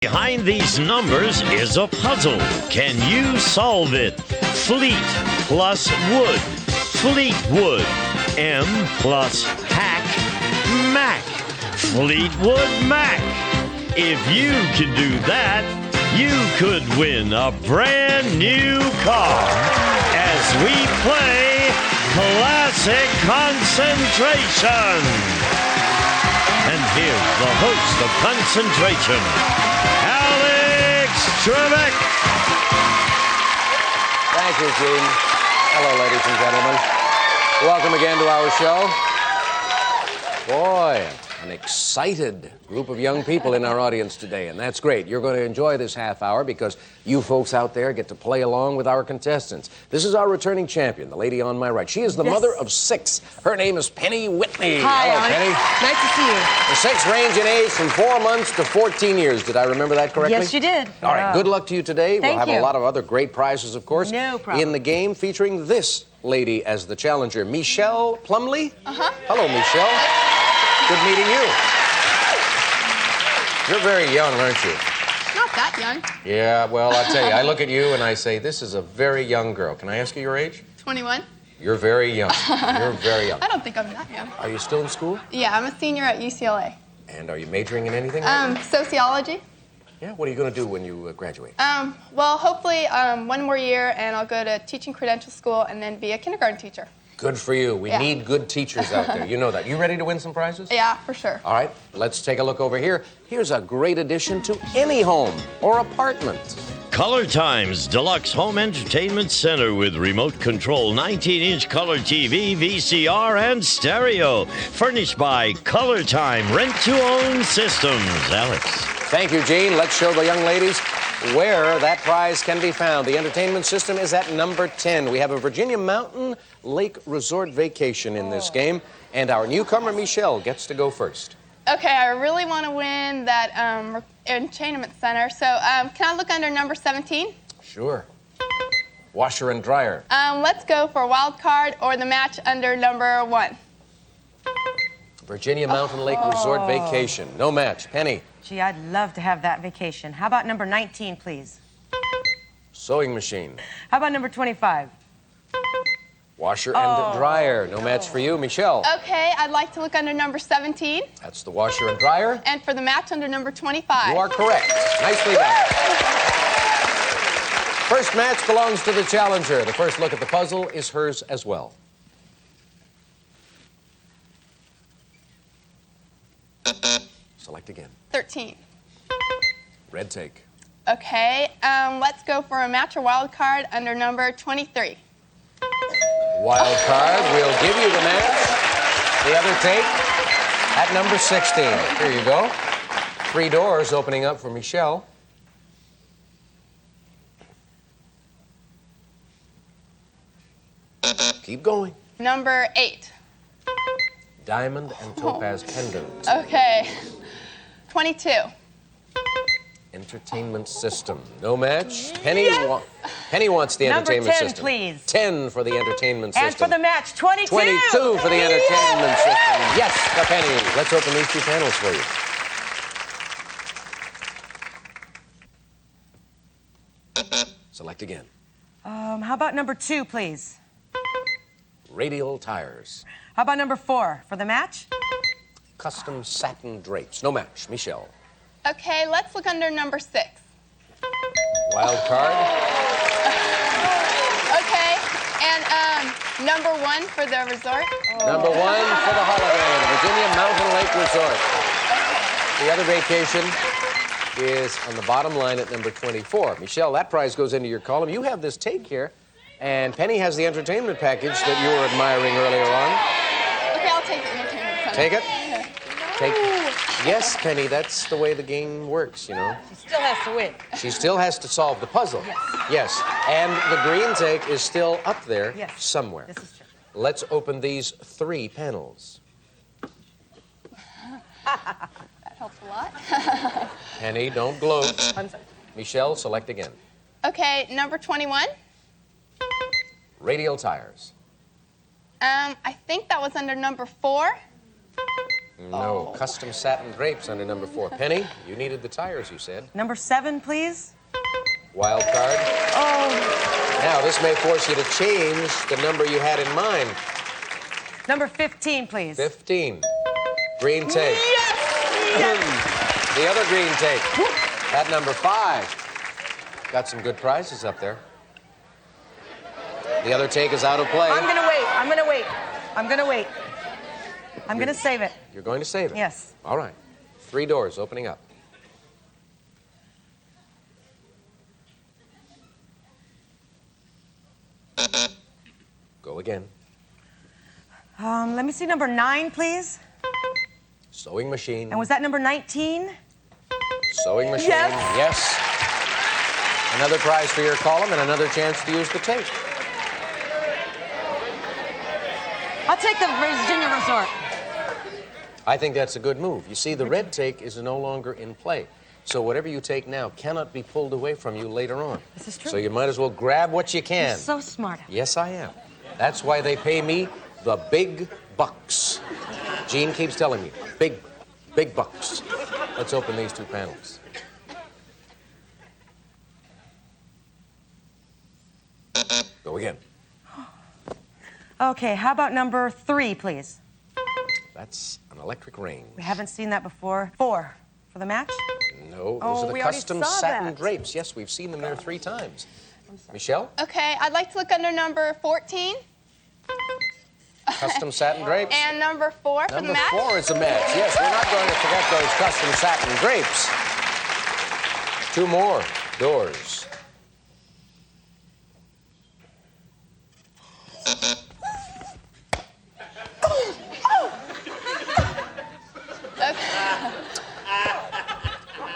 Behind these numbers is a puzzle. Can you solve it? Fleet plus wood. Fleetwood. M plus hack. Mac. Fleetwood Mac. If you can do that, you could win a brand new car as we play Classic Concentration. And here's the host of Concentration, Alex Trebek. Thank you, Gene. Hello, ladies and gentlemen. Welcome again to our show. Boy, an excited group of young people in our audience today, and that's great. You're going to enjoy this half hour because you folks out there get to play along with our contestants. This is our returning champion, the lady on my right. She is the mother of 6. Her name is Penny Whitney. Hi, Hello, Alex. Penny. Nice to see you. The 6 range in age from 4 months to 14 years. Did I remember that correctly? Yes, you did. All right, good luck to you today. Thank We'll have you. a lot of other great prizes, of course. No problem. In the game featuring this lady as the challenger, Michelle Plumley. Hello, Michelle. Good meeting you. You're very young, aren't you? Not that young. Yeah, well, I'll tell you, I look at you and I say, this is a very young girl. Can I ask you your age? 21. You're very young. You're very young. I don't think I'm that young. Are you still in school? Yeah, I'm a senior at UCLA. And are you majoring in anything? Sociology. Yeah, what are you going to do when you graduate? Well, hopefully 1 more year and I'll go to teaching credential school and then be a kindergarten teacher. Good for you. We Yeah. need good teachers out there. You know that. You ready to win some prizes? Yeah, for sure. All right, let's take a look over here. Here's a great addition to any home or apartment. Color Times Deluxe Home Entertainment Center with remote control 19-inch color TV, VCR, and stereo. Furnished by Color Time Rent-to-Own Systems. Alex. Thank you, Gene. Let's show the young ladies where that prize can be found. The entertainment system is at number 10. We have a Virginia Mountain Lake Resort vacation in this game, and our newcomer, Michelle, gets to go first. Okay, I really want to win that entertainment center. So can I look under number 17? Sure. Washer and dryer. Let's go for wild card or the match under number 1. Virginia Mountain Lake Resort vacation. No match. Penny. Gee, I'd love to have that vacation. How about number 19, please? Sewing machine. How about number 25? Washer and dryer. No match for you. Michelle. Okay, I'd like to look under number 17 That's the washer and dryer. and for the match under number 25. You are correct. Nicely done. First match belongs to the challenger. The first look at the puzzle is hers as well. Select again. 13. Red take. Okay, let's go for a match or wild card under number 23. Wild card. We'll give you the match. The other take at number 16. Here you go. 3 doors opening up for Michelle. Keep going. Number 8. Diamond and topaz pendant. Okay, 22. Entertainment system. No match. Penny wants the Number entertainment 10, system. please. 10 for the entertainment And system. for the match, 22. 22 for the entertainment system. Yes, the Penny. Let's open these 2 panels for you. Select again. How about number 2, please? Radial tires. How about number 4 for the match? Custom satin drapes. No match. Michelle. Okay, let's look under number 6. Wild card. Okay, and number 1 for the resort. Number 1 for the holiday, the Virginia Mountain Lake Resort. The other vacation is on the bottom line at number 24. Michelle, that prize goes into your column. You have this take here, and Penny has the entertainment package that you were admiring earlier on. Okay, I'll take the entertainment center. Take it. Take. Yes, Penny, that's the way the game works, you know. She still has to win. She still has to solve the puzzle. Yes. And the green take is still up there somewhere. This is true. Let's open these 3 panels. That helps a lot. Penny, don't gloat. I'm sorry. Michelle, select again. Okay, number 21. Radial tires. I think that was under number 4. No. Custom satin drapes under number 4. Penny, you needed the tires, you said. Number 7, please. Wild card. Oh, Now, this may force you to change the number you had in mind. number 15, please. 15. Green tape. Yes! The other green tape. At number 5. Got some good prizes up there. The other take is out of play. I'm gonna wait. I'm gonna wait. I'm gonna wait. I'm gonna save it. You're going to save it? Yes. All right. 3 doors opening up. Go again. Let me see number 9, please. Sewing machine. And was that number 19? Sewing machine. Yes. Yes. Another prize for your column and another chance to use the tape. I'll take the Virginia Resort. I think that's a good move. You see, the red take is no longer in play. So whatever you take now cannot be pulled away from you later on. This is true. So you might as well grab what you can. You're so smart. Yes, I am. That's why they pay me the big bucks. Gene keeps telling me, big bucks. Let's open these 2 panels. Go again. Okay, how about number 3, please? That's an electric ring. We haven't seen that before. 4 for the match? No, those Oh, are the we already custom saw satin that. drapes. Yes, we've seen them there 3 times. Michelle? Okay, I'd like to look under number 14 Custom satin drapes? and number 4 for the Number match. 4 is a match. Yes, we're not going to forget those custom satin drapes. 2 more doors.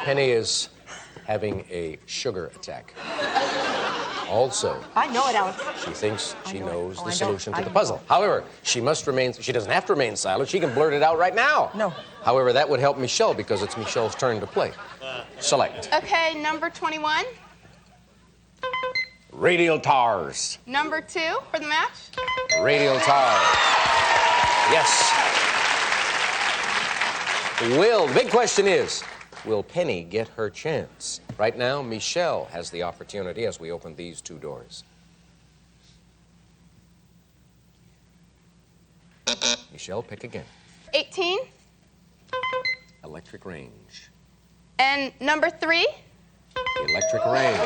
Penny is having a sugar attack. Also, I know it, Alex. she thinks she know it. knows Oh, the I solution don't. to the I puzzle. know. However, she doesn't have to remain silent. She can blurt it out right now. No. However, that would help Michelle because it's Michelle's turn to play. Select. Okay, number 21, Radial towers. number 2 for the match. Radial towers. Yes. The big question is, will Penny get her chance? Right now, Michelle has the opportunity as we open these 2 doors. Michelle, pick again. 18 Electric range. and number 3. Electric range.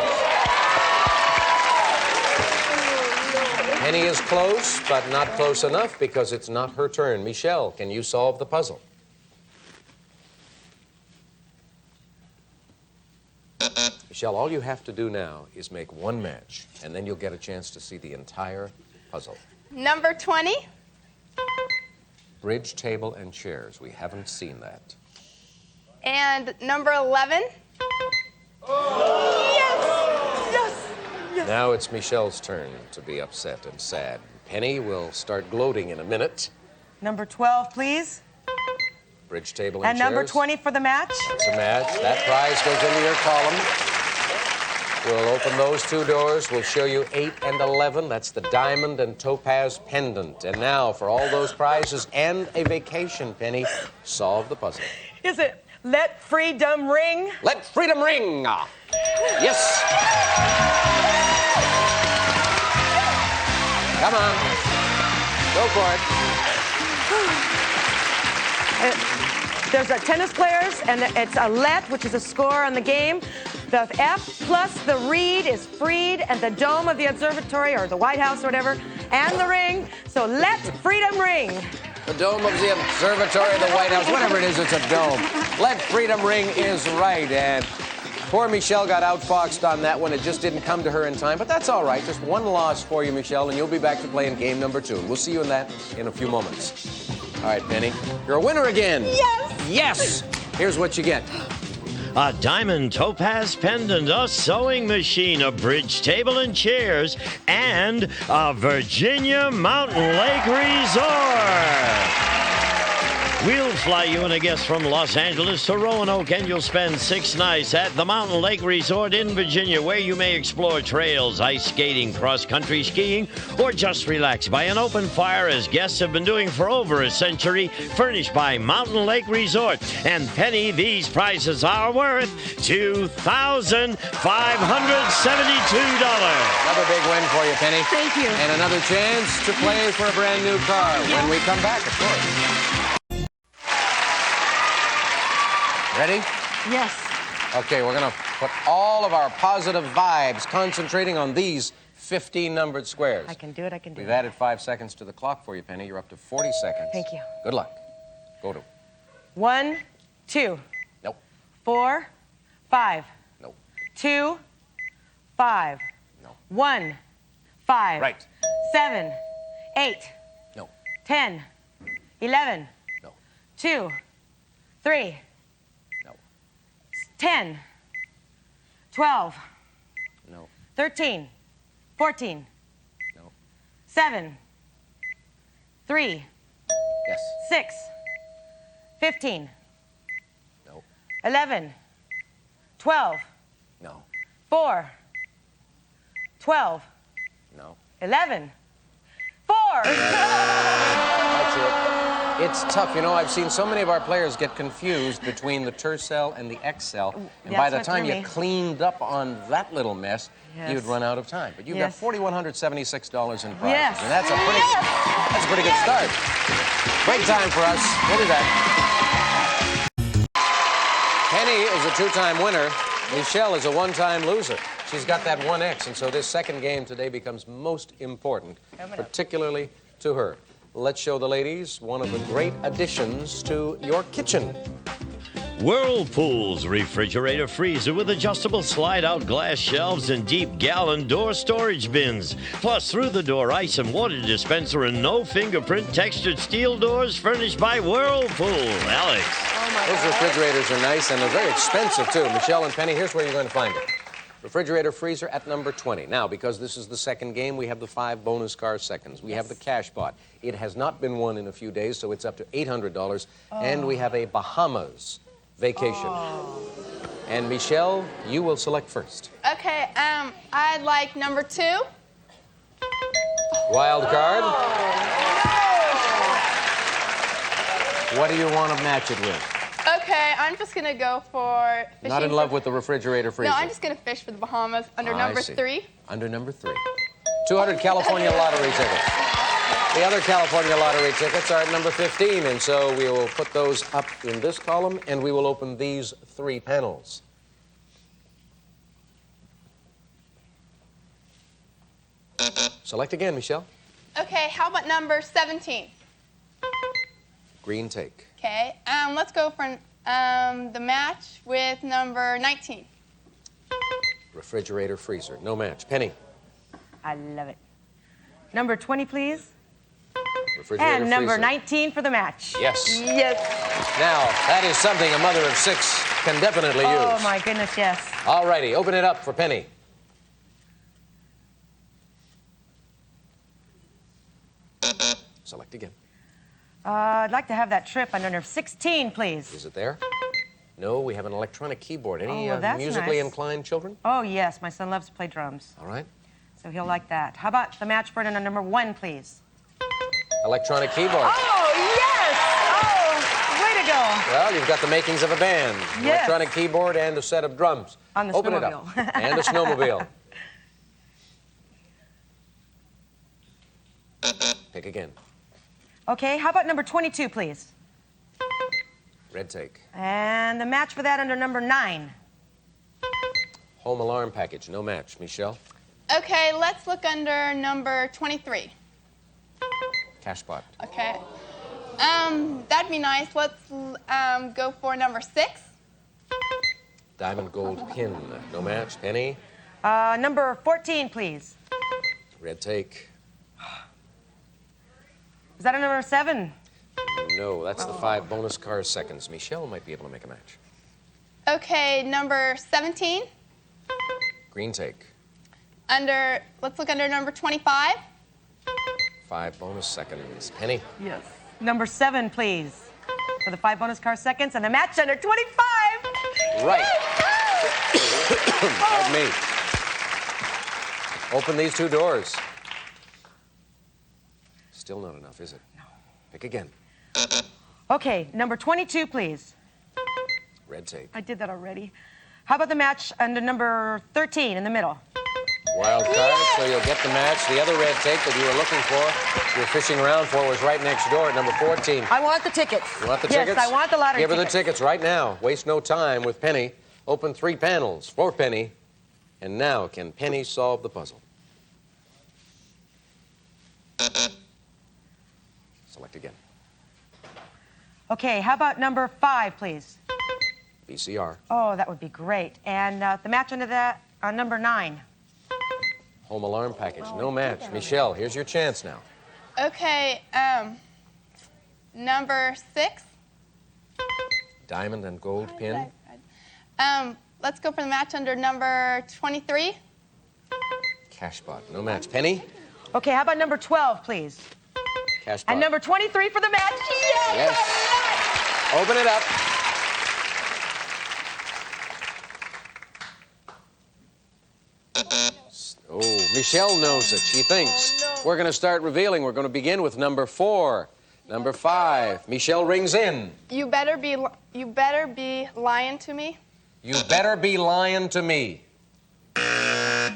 Penny is close, but not close enough because it's not her turn. Michelle, can you solve the puzzle? Michelle, all you have to do now is make 1 match, and then you'll get a chance to see the entire puzzle. Number 20 Bridge, table, and chairs. We haven't seen that. and number 11. Now it's Michelle's turn to be upset and sad. Penny will start gloating in a minute. Number 12, please. Bridge, table, and And chairs. number 20 for the match. It's a match. That prize goes into your column. We'll open those 2 doors. We'll show you 8 and 11. That's the diamond and topaz pendant. And now, for all those prizes and a vacation, Penny, solve the puzzle. Is it Let Freedom Ring? Let freedom ring! Yes! Come on. Go for it. There's a tennis players, and it's a let, which is a score on the game. The F plus the reed is freed, and the dome of the observatory, or the White House, or whatever, and the ring. So let freedom ring. The dome of the observatory, the White House, whatever it is, it's a dome. Let freedom ring is right, and poor Michelle got outfoxed on that one. It just didn't come to her in time, but that's all right. Just 1 loss for you, Michelle, and you'll be back to play in game number 2. We'll see you in that in a few moments. All right, Penny, you're a winner again. Yes! Yes! Here's what you get. A diamond topaz pendant, a sewing machine, a bridge table and chairs, and a Virginia Mountain Lake Resort. We'll fly you and a guest from Los Angeles to Roanoke, and you'll spend 6 nights at the Mountain Lake Resort in Virginia, where you may explore trails, ice skating, cross-country skiing, or just relax by an open fire, as guests have been doing for over a century, furnished by Mountain Lake Resort. And Penny, these prizes are worth $2,572. Another big win for you, Penny. Thank you. And another chance to play for a brand new car when we come back, of course. Ready? Yes. Okay, we're going to put all of our positive vibes concentrating on these 15 numbered squares. I can do it, I can do We've it. added 5 seconds to the clock for you, Penny. You're up to 40 seconds. Thank you. Good luck. Go to. 1, 2, Nope. 4, 5, Nope. 2, 5, No. 1, 5, Right. 7, 8, No. 10, 11, No. 2, 3, No. 10, 12, No. 13, 14, No. 7, 3, Yes. 6, 15, No. 11, 12, No. 4, 12, No. 11, 4. That's it. It's tough. You know, I've seen so many of our players get confused between the Tercel and the Excel. And by the That's time what you threw me. cleaned up on that little mess, Yes. you'd run out of time. But you've Yes. got $4,176 in prizes. Yes. And that's a pretty good start. Great time for us. We'll be back. Penny is a 2-time winner. Michelle is a 1-time loser. She's got that 1X, and so this second game today becomes most important, particularly to her. Let's show the ladies one of the great additions to your kitchen. Whirlpool's refrigerator freezer with adjustable slide-out glass shelves and deep gallon door storage bins. Plus, through-the-door ice and water dispenser and no fingerprint textured steel doors furnished by Whirlpool. Alex. Those refrigerators are nice, and they're very expensive, too. Michelle and Penny, here's where you're going to find it. Refrigerator freezer at number 20. Now, because this is the second game, we have the 5 bonus car seconds. We have the cash pot. It has not been won in a few days, so it's up to $800. And we have a Bahamas vacation. And Michelle, you will select first. Okay, I'd like number 2. Wild card. What do you want to match it with? Okay, I'm just gonna go for fishing. Not in love with the refrigerator freezer. No, I'm just gonna fish for the Bahamas under number 3. Under number 3. 200 California lottery tickets. The other California lottery tickets are at number 15, and so we will put those up in this column, and we will open these 3 panels. Select again, Michelle. Okay, how about number 17? Green take. Okay, let's go for the match with number 19. Refrigerator freezer. No match. Penny. I love it. Number 20, please. Refrigerator And number freezer. 19 for the match. Yes. Yes. Now, that is something a mother of 6 can definitely use. Oh, my goodness, yes. All righty, open it up for Penny. Select again. I'd like to have that trip under number 16, please. Is it there? No, we have an electronic keyboard. Any Oh, that's musically nice. inclined children? Oh, yes. My son loves to play drums, All right. so he'll like that. How about the match for under number 1, please? Electronic keyboard. Oh, yes! Oh, way to go. Well, you've got the makings of a band. An Yes. electronic keyboard and a set of drums. On the Open it up. snowmobile. And a snowmobile. Pick again. Okay, how about number 22, please? Red take. And the match for that under number 9. Home alarm package. No match. Michelle? Okay, let's look under number 23. Cash pot. Okay. That'd be nice. Let's go for number 6. Diamond gold pin. No match. Penny? Number 14, please. Red take. Is that a number 7? No, that's the 5 bonus car seconds. Michelle might be able to make a match. Okay, number 17. Green take. Let's look under number 25. 5 bonus seconds. Penny? Yes. Number 7, please. for the 5 bonus car seconds, and the match under 25. Right. Pardon me. Open these 2 doors. Still not enough, is it? No. Pick again. Okay, number 22, please. Red tape. I did that already. How about the match under number 13 in the middle? Wild card, so you'll get the match. The other red tape that you were looking for, you're fishing around for, was right next door at number 14. I want the tickets. You want the yes, tickets? Yes, I want the lottery tickets. Give her the tickets. tickets right now. Waste no time with Penny. Open 3 panels for Penny. And now, can Penny solve the puzzle? Select again. Okay, how about number 5, please? VCR. Oh, that would be great. And the match under that, number 9. Home alarm package. No match. Michelle, here's your chance now. Okay, number 6. Diamond and gold pin. Let's go for the match under number 23. Cash pot. No match. Penny? Okay, how about number 12, please? Cash pot. And number 23 for the match. Yes. Open it up. Oh, Michelle knows it. She thinks. Oh, no. We're going to start revealing. We're going to begin with number 4. Number 5. Michelle rings in. You better be lying to me. You better be lying to me.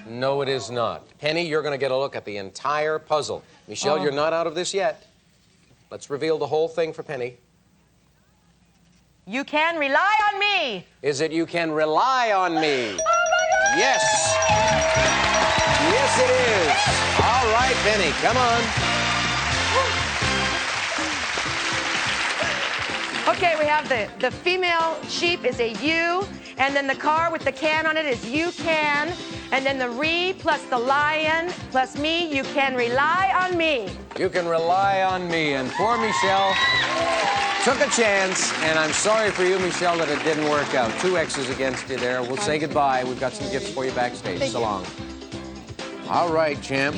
No, it is not. Penny, you're going to get a look at the entire puzzle. Michelle, you're not out of this yet. Let's reveal the whole thing for Penny. You can rely on me. Is it you can rely on me? Oh, my God. Yes. Yes, it is. All right, Penny, come on. Okay, we have the female sheep is a you, and then the car with the can on it is you can, and then the re plus the lion plus me, you can rely on me. You can rely on me. And poor Michelle took a chance, and I'm sorry for you, Michelle, that it didn't work out. 2 X's against you there. We'll say goodbye. We've got some gifts for you backstage. So long. All right, champ.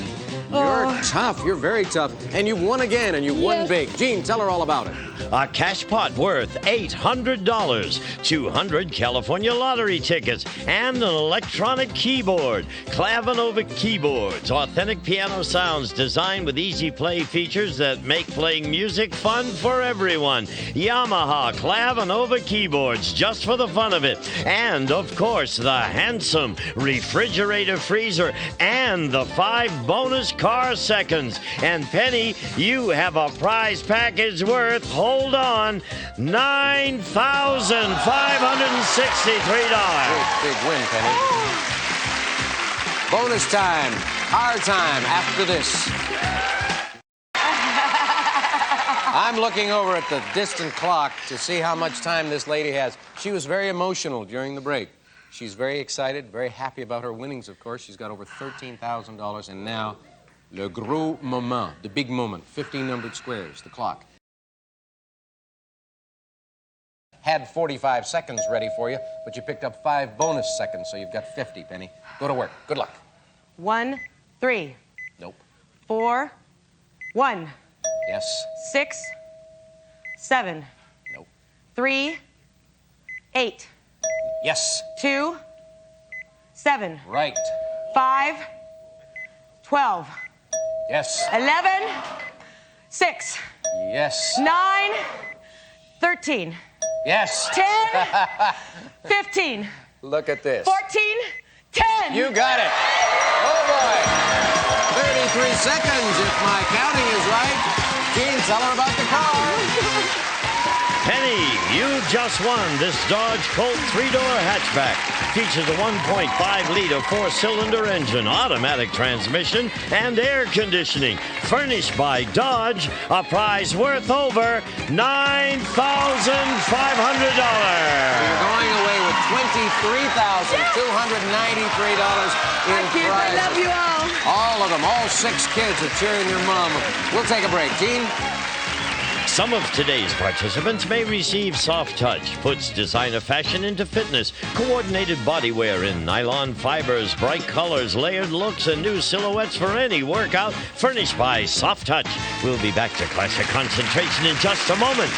You're tough. You're very tough. And you've won again, and you've won big. Gene, tell her all about it. A cash pot worth $800, 200 California lottery tickets, and an electronic keyboard. Clavinova keyboards, authentic piano sounds designed with easy play features that make playing music fun for everyone. Yamaha Clavinova keyboards, just for the fun of it. And, of course, the handsome refrigerator freezer and the 5 bonus car seconds. And Penny, you have a prize package worth, hold on, $9,563. Big win, Penny. Bonus time, our time after this. I'm looking over at the distant clock to see how much time this lady has. She was very emotional during the break. She's very excited, very happy about her winnings, of course. She's got over $13,000, and now, le gros moment, the big moment, 15 numbered squares, the clock. Had 45 seconds ready for you, but you picked up 5 bonus seconds, so you've got 50, Penny. Go to work. Good luck. 1, 3. Nope. 4, 1. Yes. 6, 7. Nope. 3, 8. Yes. 2, 7. Right. 5, 12. Yes. 11, 6. Yes. 9, 13. Yes. 10, 15. Look at this. 14, 10. You got it. Oh, boy. 33 seconds, if my counting is right. Gene, tell her about the car. Penny, you just won this Dodge Colt 3-door hatchback. Features a 1.5-liter 4-cylinder engine, automatic transmission, and air conditioning. Furnished by Dodge, a prize worth over $9,500. You're going away with $23,293 in prizes. I love you all. All of them, all 6 kids are cheering your mom. We'll take a break. Gene? Some of today's participants may receive Soft Touch, puts designer fashion into fitness, coordinated bodywear in nylon fibers, bright colors, layered looks, and new silhouettes for any workout, furnished by Soft Touch. We'll be back to Classic Concentration in just a moment.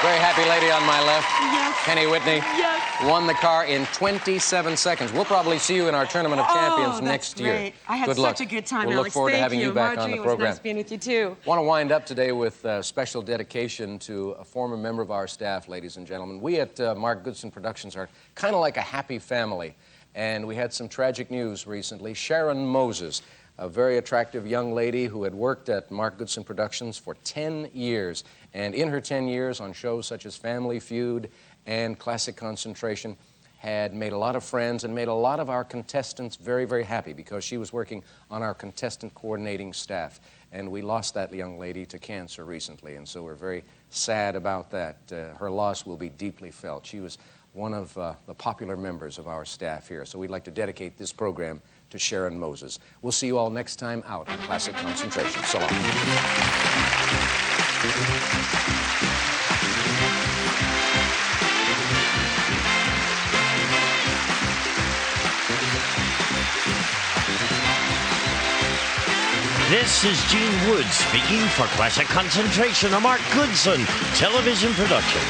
Very happy lady on my left. Yes. Penny Whitney. Yes. Won the car in 27 seconds. We'll probably see you in our Tournament of Champions that's next year. Great. I had Good such luck. a good time, We'll Alex. look forward to Thank having you back on the Margie, program. It was nice being with you, too. Want to wind up today with a special dedication to a former member of our staff, ladies and gentlemen. We at Mark Goodson Productions are kind of like a happy family, and we had some tragic news recently. Sharon Moses, a very attractive young lady who had worked at Mark Goodson Productions for 10 years, and in her 10 years on shows such as Family Feud and Classic Concentration, had made a lot of friends and made a lot of our contestants very, very happy because she was working on our contestant coordinating staff. And we lost that young lady to cancer recently, and so we're very sad about that. Her loss will be deeply felt. She was one of the popular members of our staff here, so we'd like to dedicate this program to Sharon Moses. We'll see you all next time out on Classic Concentration. So long. This is Gene Wood speaking for Classic Concentration, a Mark Goodson television production.